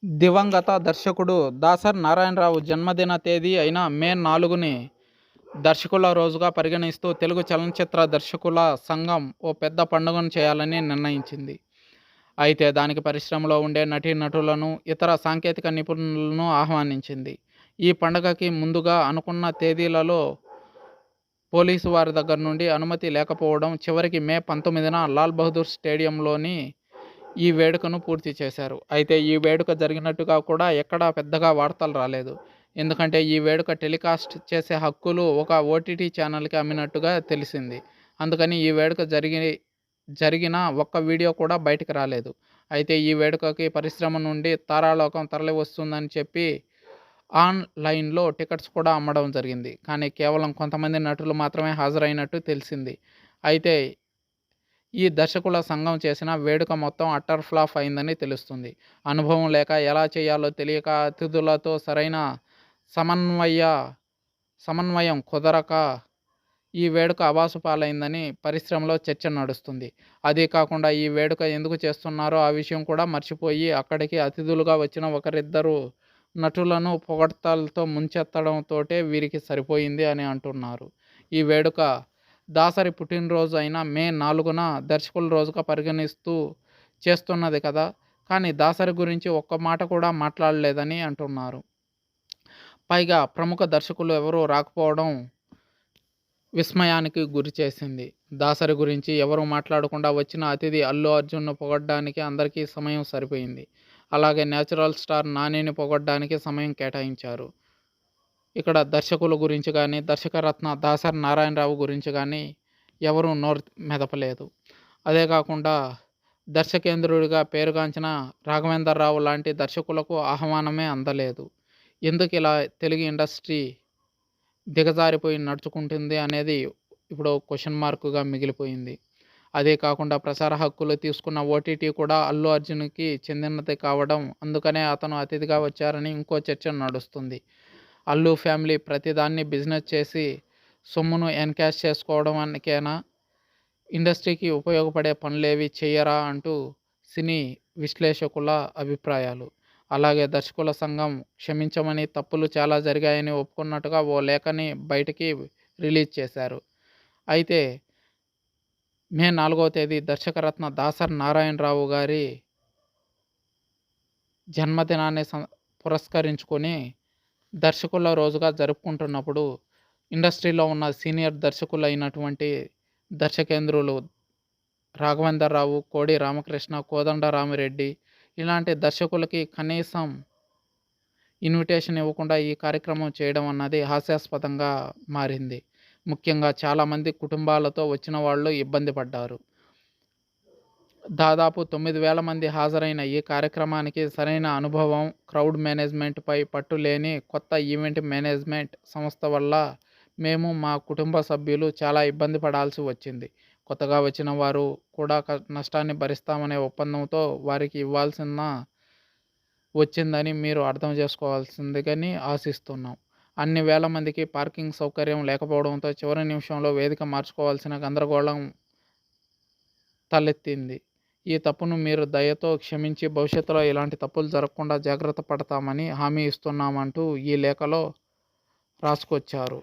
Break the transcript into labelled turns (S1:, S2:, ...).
S1: దివంగత దర్శకుడు దాసరి నారాయణరావు జన్మదిన తేదీ అయిన మే 4ని దర్శకుల రోజుగా పరిగణిస్తూ తెలుగు చలనచిత్ర దర్శకుల సంఘం ఓ పెద్ద పండుగను చేయాలని నిర్ణయించింది. అయితే దానికి పరిశ్రమలో ఉండే నటీనటులను, ఇతర సాంకేతిక నిపుణులను ఆహ్వానించింది. ఈ పండుగకి ముందుగా అనుకున్న తేదీలలో పోలీసు వారి దగ్గర నుండి అనుమతి లేకపోవడం చివరికి మే 19న లాల్ బహదూర్ స్టేడియంలోని ఈ వేడుకను పూర్తి చేశారు. అయితే ఈ వేడుక జరిగినట్టుగా కూడా ఎక్కడా పెద్దగా వార్తలు రాలేదు. ఎందుకంటే ఈ వేడుక టెలికాస్ట్ చేసే హక్కులు ఒక ఓటీటీ ఛానల్కి అమ్మినట్టుగా తెలిసింది. అందుకని ఈ వేడుక జరిగిన ఒక్క వీడియో కూడా బయటకు రాలేదు. అయితే ఈ వేడుకకి పరిశ్రమ నుండి తారాలోకం తరలి వస్తుందని చెప్పి ఆన్లైన్లో టికెట్స్ కూడా అమ్మడం జరిగింది. కానీ కేవలం కొంతమంది నటులు మాత్రమే హాజరైనట్టు తెలిసింది. అయితే ఈ దర్శకుల సంఘం చేసిన వేడుక మొత్తం అట్టర్ ఫ్లాప్ అయిందని తెలుస్తుంది. అనుభవం లేక, ఎలా చేయాలో తెలియక, అతిథులతో సరైన సమన్వయం కుదరక ఈ వేడుక అబాసు పాలైందని పరిశ్రమలో చర్చ నడుస్తుంది. అదే కాకుండా ఈ వేడుక ఎందుకు చేస్తున్నారో ఆ విషయం కూడా మర్చిపోయి అక్కడికి అతిథులుగా వచ్చిన ఒకరిద్దరు నటులను పొగడ్తలతో ముంచెత్తడంతోటే వీరికి సరిపోయింది అని అంటున్నారు. ఈ వేడుక దాసరి పుట్టినరోజు అయిన మే 4న దర్శకుల రోజుగా పరిగణిస్తూ చేస్తున్నది కదా. కానీ దాసరి గురించి ఒక్క మాట కూడా మాట్లాడలేదని అంటున్నారు. పైగా ప్రముఖ దర్శకులు ఎవరూ రాకపోవడం విస్మయానికి గురి చేసింది. దాసరి గురించి ఎవరూ మాట్లాడకుండా వచ్చిన అతిథి అల్లు అర్జున్ను పొగడ్డానికి అందరికీ సమయం సరిపోయింది. అలాగే నేచురల్ స్టార్ నానిని పొగడ్డానికి సమయం కేటాయించారు. ఇక్కడ దర్శకుల గురించి కానీ, దర్శకరత్న దాసరి నారాయణరావు గురించి కానీ ఎవరూ నోరు మెదపలేదు. అదే కాకుండా దర్శకేంద్రుడిగా పేరుగాంచిన రాఘవేంద్రరావు లాంటి దర్శకులకు ఆహ్వానమే అందలేదు. ఎందుకు ఇలా తెలుగు ఇండస్ట్రీ దిగజారిపోయి నడుచుకుంటుంది అనేది ఇప్పుడు క్వశ్చన్ మార్కుగా మిగిలిపోయింది. అదే కాకుండా ప్రసార హక్కులు తీసుకున్న ఓటీటీ కూడా అల్లు అర్జున్కి చెందినది కావడం, అందుకనే అతను అతిథిగా వచ్చారని ఇంకో చర్చ నడుస్తుంది. అల్లు ఫ్యామిలీ ప్రతిదాన్ని బిజినెస్ చేసి సొమ్మును ఎన్కాష్ చేసుకోవడానికేనా, ఇండస్ట్రీకి ఉపయోగపడే పనులేవి చెయ్యరా అంటూ సినీ విశ్లేషకుల అభిప్రాయాలు. అలాగే దర్శకుల సంఘం క్షమించమని, తప్పులు చాలా జరిగాయని ఒప్పుకున్నట్టుగా ఓ లేఖని బయటికి రిలీజ్ చేశారు. అయితే మే 4వ తేదీ దర్శకరత్న దాసరి నారాయణరావు గారి జన్మదినాన్ని పురస్కరించుకొని దర్శకుల రోజుగా జరుపుకుంటున్నప్పుడు ఇండస్ట్రీలో ఉన్న సీనియర్ దర్శకులైనటువంటి దర్శకేంద్రులు రాఘవేంద్రరావు, కోడి రామకృష్ణ, కోదండరామిరెడ్డి ఇలాంటి దర్శకులకి కనీసం ఇన్విటేషన్ ఇవ్వకుండా ఈ కార్యక్రమం చేయడం అన్నది హాస్యాస్పదంగా మారింది. ముఖ్యంగా చాలామంది కుటుంబాలతో వచ్చిన వాళ్ళు ఇబ్బంది పడ్డారు. దాదాపు 9,000 మంది హాజరైన ఈ కార్యక్రమానికి సరైన అనుభవం, క్రౌడ్ మేనేజ్మెంట్పై పట్టు లేని కొత్త ఈవెంట్ మేనేజ్మెంట్ సంస్థ వల్ల మేము, మా కుటుంబ సభ్యులు చాలా ఇబ్బంది పడాల్సి వచ్చింది. కొత్తగా వచ్చిన వారు కూడా నష్టాన్ని భరిస్తామనే ఒప్పందంతో వారికి ఇవ్వాల్సిన వచ్చిందని మీరు అర్థం చేసుకోవాల్సిందిగాని ఆశిస్తున్నాం. అన్ని వేల మందికి పార్కింగ్ సౌకర్యం లేకపోవడంతో చివరి నిమిషంలో వేదిక మార్చుకోవాల్సిన గందరగోళం తలెత్తింది. ఈ తప్పును మీరు దయతో క్షమించి భవిష్యత్తులో ఇలాంటి తప్పులు జరగకుండా జాగ్రత్త పడతామని హామీ ఇస్తున్నామంటూ ఈ లేఖలో రాసుకొచ్చారు.